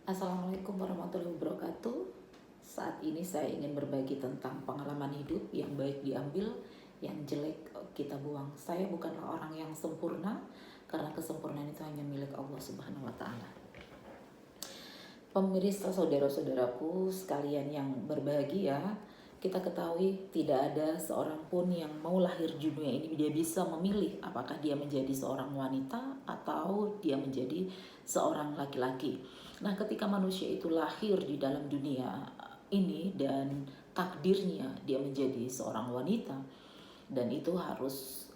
Assalamualaikum warahmatullahi wabarakatuh. Saat ini saya ingin berbagi tentang pengalaman hidup yang baik diambil, yang jelek kita buang. Saya bukanlah orang yang sempurna, karena kesempurnaan itu hanya milik Allah Subhanahu wa Ta'ala. Pemirsa, saudara-saudaraku sekalian yang berbahagia, kita ketahui tidak ada seorang pun yang mau lahir di dunia ini dia bisa memilih apakah dia menjadi seorang wanita atau dia menjadi seorang laki-laki. Nah, ketika manusia itu lahir di dalam dunia ini dan takdirnya dia menjadi seorang wanita, dan itu harus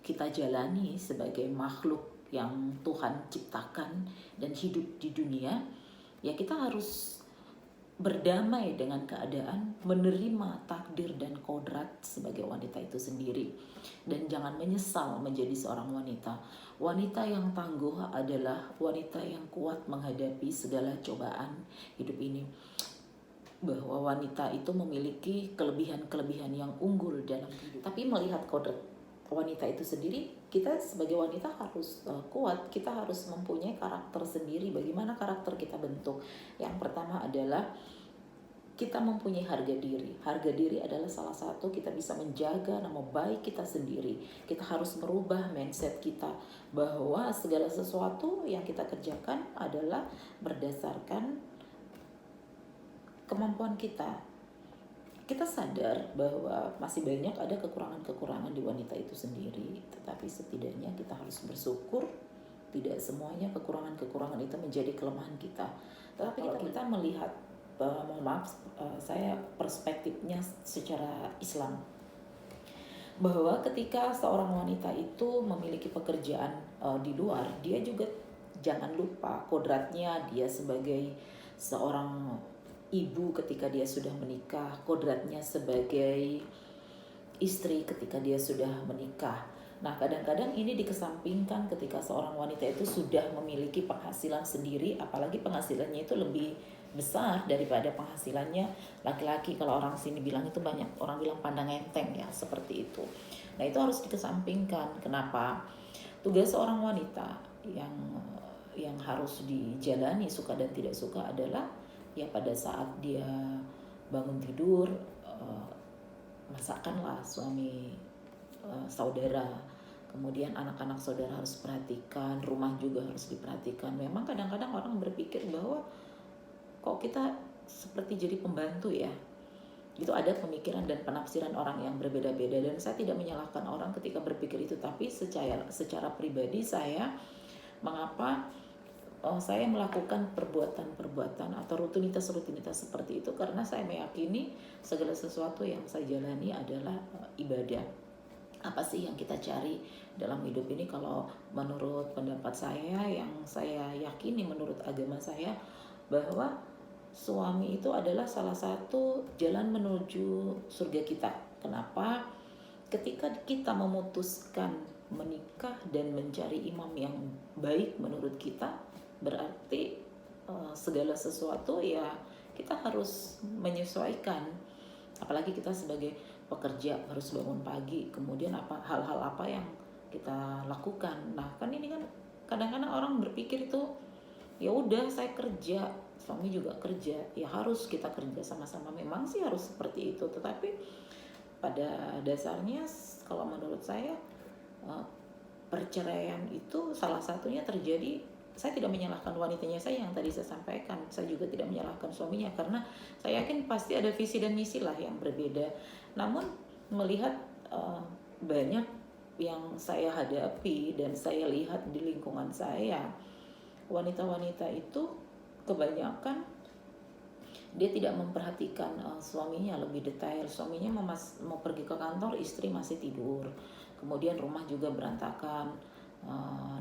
kita jalani sebagai makhluk yang Tuhan ciptakan dan hidup di dunia, ya kita harus berdamai dengan keadaan, menerima takdir dan kodrat sebagai wanita itu sendiri, dan jangan menyesal menjadi seorang wanita. Wanita yang tangguh adalah wanita yang kuat menghadapi segala cobaan hidup ini, bahwa wanita itu memiliki kelebihan-kelebihan yang unggul dalam hidup. Tapi melihat kodrat wanita itu sendiri, kita sebagai wanita harus kuat, kita harus mempunyai karakter sendiri. Bagaimana karakter kita bentuk? Yang pertama adalah kita mempunyai harga diri. Harga diri adalah salah satu kita bisa menjaga nama baik kita sendiri. Kita harus merubah mindset kita bahwa segala sesuatu yang kita kerjakan adalah berdasarkan kemampuan kita. Kita sadar bahwa masih banyak ada kekurangan-kekurangan di wanita itu sendiri, tetapi setidaknya kita harus bersyukur tidak semuanya kekurangan-kekurangan itu menjadi kelemahan kita. Tetapi kalau kita melihat, mohon maaf, saya perspektifnya secara Islam, bahwa ketika seorang wanita itu memiliki pekerjaan di luar, dia juga jangan lupa kodratnya dia sebagai seorang ibu ketika dia sudah menikah, kodratnya sebagai istri ketika dia sudah menikah. Nah, kadang-kadang ini dikesampingkan ketika seorang wanita itu sudah memiliki penghasilan sendiri, apalagi penghasilannya itu lebih besar daripada penghasilannya laki-laki. Kalau orang sini bilang itu banyak orang bilang pandang enteng ya, seperti itu. Nah, itu harus dikesampingkan. Kenapa? Tugas seorang wanita yang harus dijalani suka dan tidak suka adalah ya pada saat dia bangun tidur, masakanlah suami saudara, kemudian anak-anak saudara harus perhatikan, rumah juga harus diperhatikan. Memang kadang-kadang orang berpikir bahwa kok kita seperti jadi pembantu ya. Itu ada pemikiran dan penafsiran orang yang berbeda-beda, dan saya tidak menyalahkan orang ketika berpikir itu, tapi secara pribadi saya mengapa saya melakukan perbuatan-perbuatan atau rutinitas-rutinitas seperti itu, karena saya meyakini segala sesuatu yang saya jalani adalah ibadah. Apa sih yang kita cari dalam hidup ini? Kalau menurut pendapat saya, yang saya yakini menurut agama saya, bahwa suami itu adalah salah satu jalan menuju surga kita. Kenapa? Ketika kita memutuskan menikah dan mencari imam yang baik menurut kita, berarti segala sesuatu ya kita harus menyesuaikan. Apalagi kita sebagai pekerja harus bangun pagi, kemudian hal-hal apa yang kita lakukan. Nah, kan ini kan kadang-kadang orang berpikir itu ya udah saya kerja, suami juga kerja, ya harus kita kerja sama-sama. Memang sih harus seperti itu, tetapi pada dasarnya kalau menurut saya perceraian itu salah satunya terjadi. Saya tidak menyalahkan wanitanya saya yang tadi saya sampaikan, saya juga tidak menyalahkan suaminya, karena saya yakin pasti ada visi dan misi lah yang berbeda. Namun melihat banyak yang saya hadapi dan saya lihat di lingkungan saya, wanita-wanita itu kebanyakan dia tidak memperhatikan suaminya lebih detail. Suaminya mau pergi ke kantor, istri masih tidur, kemudian rumah juga berantakan.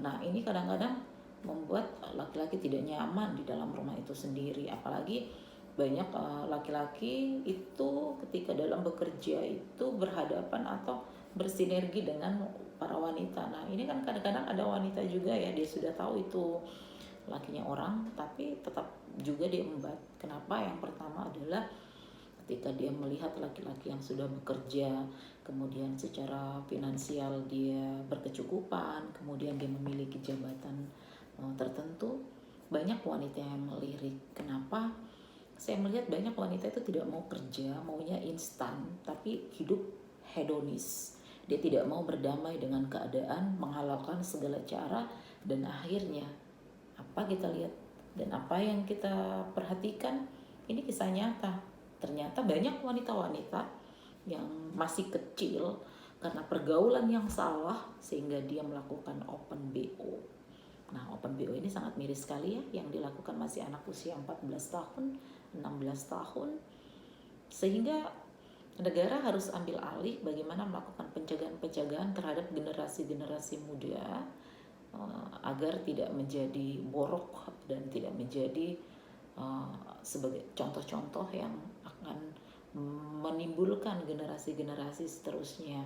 Nah, ini kadang-kadang membuat laki-laki tidak nyaman di dalam rumah itu sendiri. Apalagi banyak laki-laki itu ketika dalam bekerja itu berhadapan atau bersinergi dengan para wanita. Nah, ini kan kadang-kadang ada wanita juga ya, dia sudah tahu itu lakinya orang, tapi tetap juga dia embat. Kenapa? Yang pertama adalah ketika dia melihat laki-laki yang sudah bekerja, kemudian secara finansial dia berkecukupan, kemudian dia memiliki jabatan tertentu, banyak wanita yang melirik. Kenapa? Saya melihat banyak wanita itu tidak mau kerja, maunya instan, tapi hidup hedonis. Dia tidak mau berdamai dengan keadaan, menghalalkan segala cara, dan akhirnya apa kita lihat dan apa yang kita perhatikan, ini kisah nyata. Ternyata banyak wanita-wanita yang masih kecil karena pergaulan yang salah sehingga dia melakukan open BO. Nah, open BO ini sangat miris sekali ya, yang dilakukan masih anak usia 14 tahun, 16 tahun. Sehingga negara harus ambil alih bagaimana melakukan pencegahan-pencegahan terhadap generasi-generasi muda agar tidak menjadi borok dan tidak menjadi sebagai contoh-contoh yang akan menimbulkan generasi-generasi seterusnya